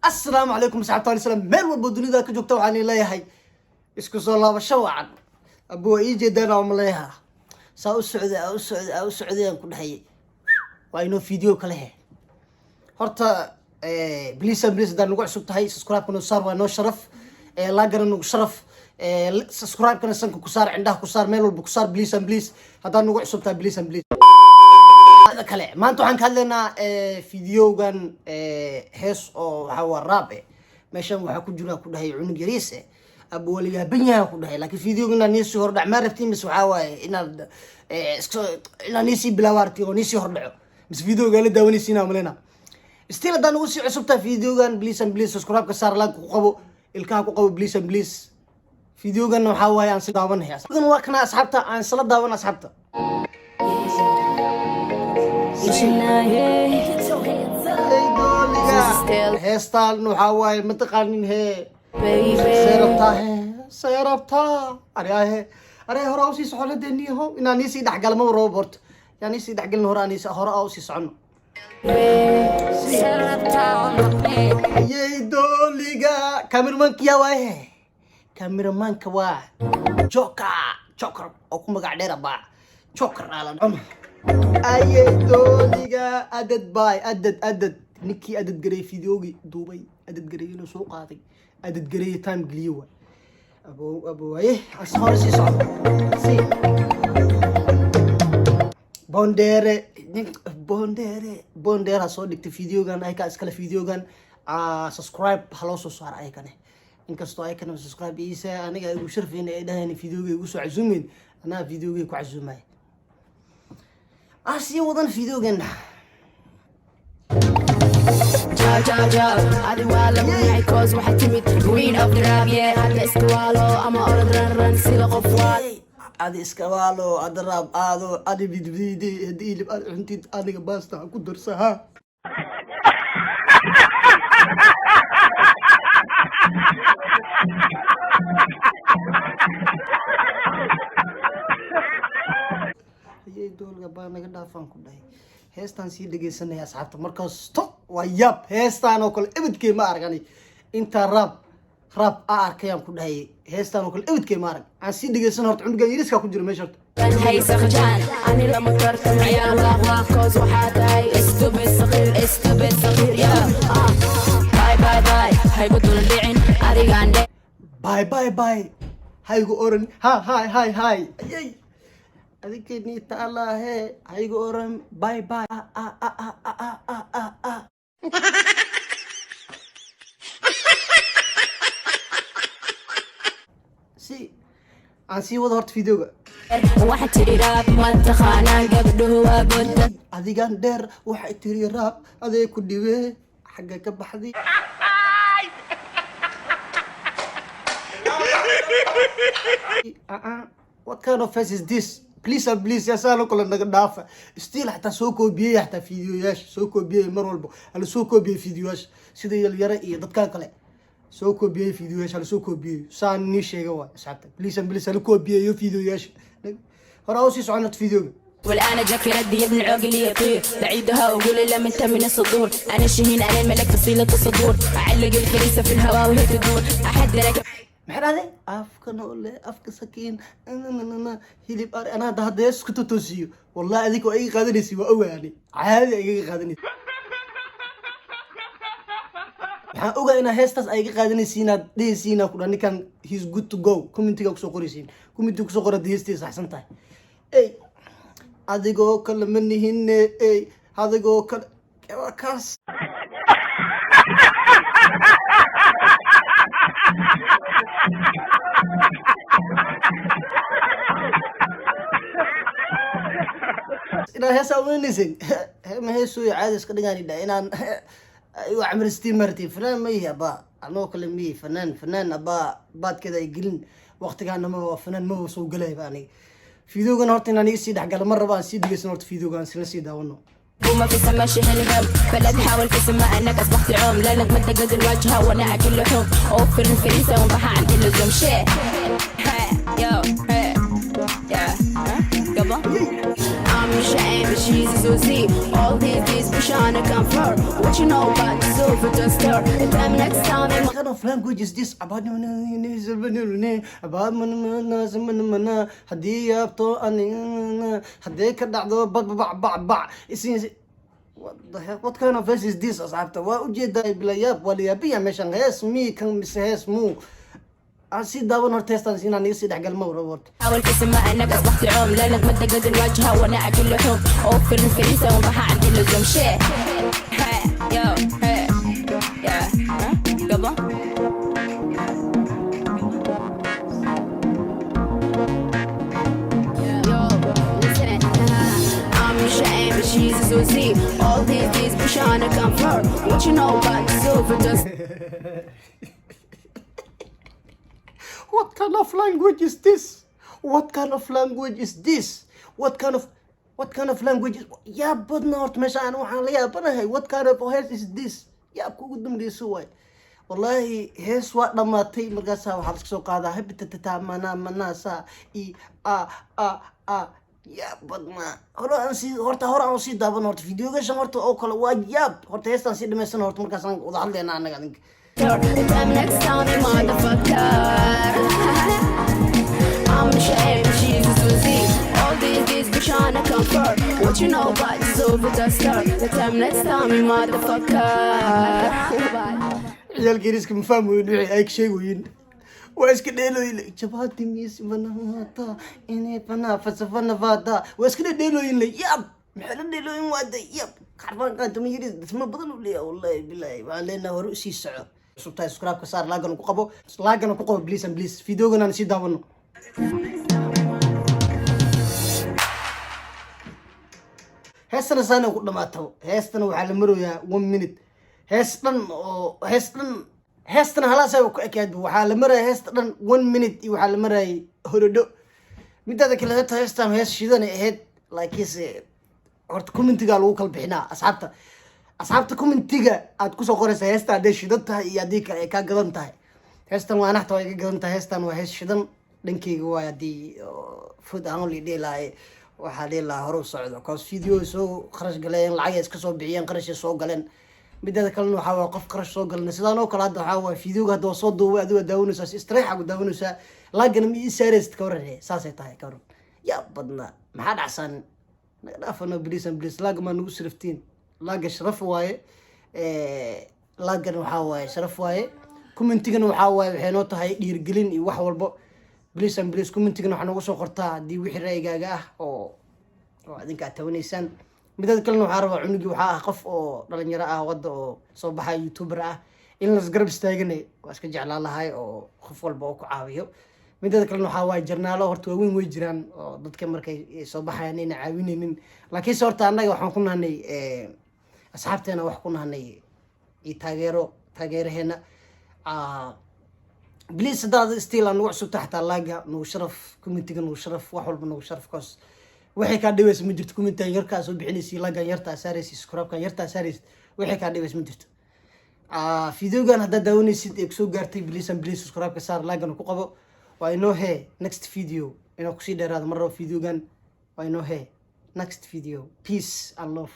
السلام عليكم صاحبتي عليه السلام مeel walba dunida ka joogta waxaan leeyahay isku soo laabasho wacan abo ii jeedana oo maleeyaha saa u socdeen ku dhaxay waa inoo video kale he horta please dan ugu cusub tahay subscribe kana saar waa noo sharaf la garan ugu sharaf subscribe kana sanka ku saar cindaha ku saar meel walba ku saar please haddaan ugu cusub tahay please هذا كله ما أنتوا عن كلنا فيديو كان حس أو هو الرابع ماشان وحكوا جنا كده هي عنق جريسة أبو اللي بينها كده هي لكن فيديو كنا نيسي هرد ما عرفتين بس وحوا إن نيسي بلاوارتي ونيسي هرد بس فيديو قال ده ونيسينا عملنا استيل ده نوسي عصبته فيديو كان بليز سبسكرايب كسر لايك وقبو الكاكو قبو بليز فيديو كان وحوا يعني صداون هي كان وقنا أصحابته عن صلاة داون أصحابته heestaan waxaa waaye mataqaanin hee seerabtaa aryahe hore u sii socono dee niyahow inaan nii sii dhexgalma rabo borto yaa nii sii dhexgalin hore u sii socono ayey dooliga cameramankiya waaye cameramanka waa joker oo ku magac dheer baa joker aalan ayey dooliga adad ninkii adad garay fideogi duubay adad garay inuu soo qaaday adad garay time geliyo waa abo ay asxaar si socdo si bondere soo dhigtay fideogan ay ka iskala fideogan subscribe halo soo saar ay kana inkastoo ay kana subscribe isa aniga ugu sharfeen ay dhahaan fideoga ugu soo casuumin ana fideoga ku casuumay asii wadan fideogan adi waa la magacay cause waxaa timid queen of the rap yeah hadda iska waalo ama orod ran sida qof waal adi iska waalo ada rap aado adi bidbidi hadii ilib aad cuntid aniga baasta ku darsaha ayay doolga baa naga dhaafaan ku dhahay heestaan sii dhageysanaya asxaabta markaas to waa yab heestaan oo kale ibadkay ma aragani inta rap arkayaan ku dhahay heestaan oo kale ibadkay ma arag aan sii dhageysan horta cunugga yiriska ku jiro meesha kan haysa khajaan ani lama kartan ciyaal waa cause waxaa tahay stupid saqiir ya bye haygu dul dhicin adigaan bye haygu oran hi ayay adikeni taala he haygu oran bye si aan sii wada horta videoga waxa tiri rap ma taqaanaan gabdhuhu waa boodda adigan dheer waxa tiri rap aday ku dhibe xagga ka baxday what kind of face is this please ya saalo kala naga dhaafa still hatta soo koobiyay hatta fiidiyoyaasha soo koobiyay mar walba hal soo koobiyay fiidiyoyaasha sida yara iyo dadka kale soo koobiyay fiidiyoyaasha hal soo koobiyay saan ni sheega waa asxaabta please hal koobiyay fiidiyoyaasha hore oo sii soconad fiidiyoga والآن جاك ردي ابن عقلي يطير بعيدها وقول لما انت من الصدور انا شهين انا الملك فصيلة الصدور اعلق الكنيسة في الهواء وهي تدور احد لك محرادي افكن ولا افك سكين هيلب انا هذا اسكت توسيو والله اديك اي قادنيسي waa ogaani caadi ay iga qaadanay waxaan ogaa in heestas ay iga qaadanaysiin dhaysiina ku dhanikan he's good to go commentiga ku soo qoraysiin commentiga ku soo qorada heestii saxsan tahay ay adigoo kala manihin ay adigoo kala kaas ina heesa weynisin ma heeso caadi iska dhigaan ida inaan ayu amr steamerti fanaan ma yaba anoo kale mi fanaan aba baadkeeda ay gelin waqtigaana ma waa fanaan ma soo galay baani fiidiyogan horta inaan iga sii dhaxgalo mar rabaan sii dhigeysan horta fiidiyogan sii daawano وما في سما شهن هم فلا تحاول تسمع انك اصبحت عوم لانك متقد الواجهه وانا اكل لحوم اوفر الكنيسه وانضحى عن كل الزوم شيء يو يا قبل I'm shame, but she's a Susie. All these be trying to confirm. What you know about the silver duster? The time next time they What kind of language is this? About haddii yaabto haddii ka dhacdo bac what the heck? What kind of verse is this? Asxaabta waa ujeedaa bilayaab waa liyaabiya meeshan hees mii kan mise hees muu si daawan horta heestaan inaan iga sii dhexgal ma warabo horta حاول تسمع انك اصبحت عم لانك متقد الواجهه وانا اكل لحوم اوفر الكنيسه وما عندي لزوم شيء يو يا قبل She's a Susie. All these be trying to confirm. What you know about the silver dust? What kind of language is this? What kind of language is this? What kind of language is yaa badna horta meesha aan waxaan la yaabanahay what kind of hees is this yaa kugu dambayso waay wallahi hees waa dhamaatay markaasaa waxaa iska soo qaadaa habitata manasa i a yaa badna hore aan sii daaban horta videogashan horta oo kale waa yaab horta heestaan sii dhamaysan horta markaasaan wada hadlayna annaga adinka Time next time, you motherfucker. I'm ashamed, she's a Susie. All these be trying to confirm. What you know about the silver duster? The time next time, you motherfucker. ciyaalka yariska ma fahmayn wixii ay ka sheegoyin waa iska dheelooyin jabaati miis banamata inay banaa fasafana fada waa iska dheelooyin le yab maxay la dheelooyin waada yab qarban qaanta ma yiris dhismo badan u leeyahay wallahi billahi waxaan leenahay hore u sii soco subta subscribe ka saar laagana ku qabo please and please videogan aan sii daawano heestana saana ku dhamaato heestana waxaa la maroyaa 1 minute heestan halaasay ku ekaad waxaa la maraya heesta dhan 1 minute iyo waxaa la marayay horodo midada kale heestan hees shidan ahayd laakiinse horta commentiga lagu kala bixinaa asxaabta commentiga aad kusoo qoraysa heestan hadday shidan tahay iyo haddii kale ay kaa gadan tahay heestan waa naxta waa iga gadan tahay heestan waa hees shidan dhankeyga waay haddii food aan li dheelaaye waxaa dheelaa hore u socdo cause video soo kharash galeen lacag iska soo bixiyeen qarashay soo galeen midada kalena waxaa waa qof qarash soo galna sidaan oo kale hadda waxaa waa videoga hadda waa soo duubay adiga daawanaysaa si istreexa ku daawanaysaa laagana ma ii saaraysid ka waran saasay tahay ka waran yaa badnaa maxaa dhacsan naga dhaafano please and please laaga maa nagu siraftiin laaga sharaf waaye laagana waxaa waaye sharaf waaye commentigana waxaa waaye waxay noo tahay dhiirgelin iyo wax walbo please and please commentigana waxaa noogu soo qortaa haddii wixii ra'yigaaga ah oo adinka aad tawanaysaan midada kalena waxaa rabaa cunugii waxaa ah qof oo dhalinyaro ah wadda oo soo baxay youtuber ah in las garab istaaganay waa iska jeclaan lahay oo qof walba oo ku caawiyo midada kalena waxaa waaye jarnaalo horta waaweyn way jiraan oo dadka markay soo baxayaan ayna caawinaynin laakiinse horta annaga waxaan ku nahnay asxaabteena wax ku nahnay iyo taageeraheena please haddaad still aan nagu cusubta xataa laaga nagu sharaf commentiga nagu sharaf wax walba nagu sharaf cause waxay kaa dhawaysa ma jirto commentan yarkaa soo bixinaysa laagan yartaa saaraysa scrubkan yartaa saaraysa waxay kaa dhawaysa ma jirto videogan haddaad daawanaysid ee kusoo gaartay please and please scrubka saar laagana ku qabo waa inoo hee next video inaa kusii dheeraado mar rabo videogan waa inoo hee next video peace and love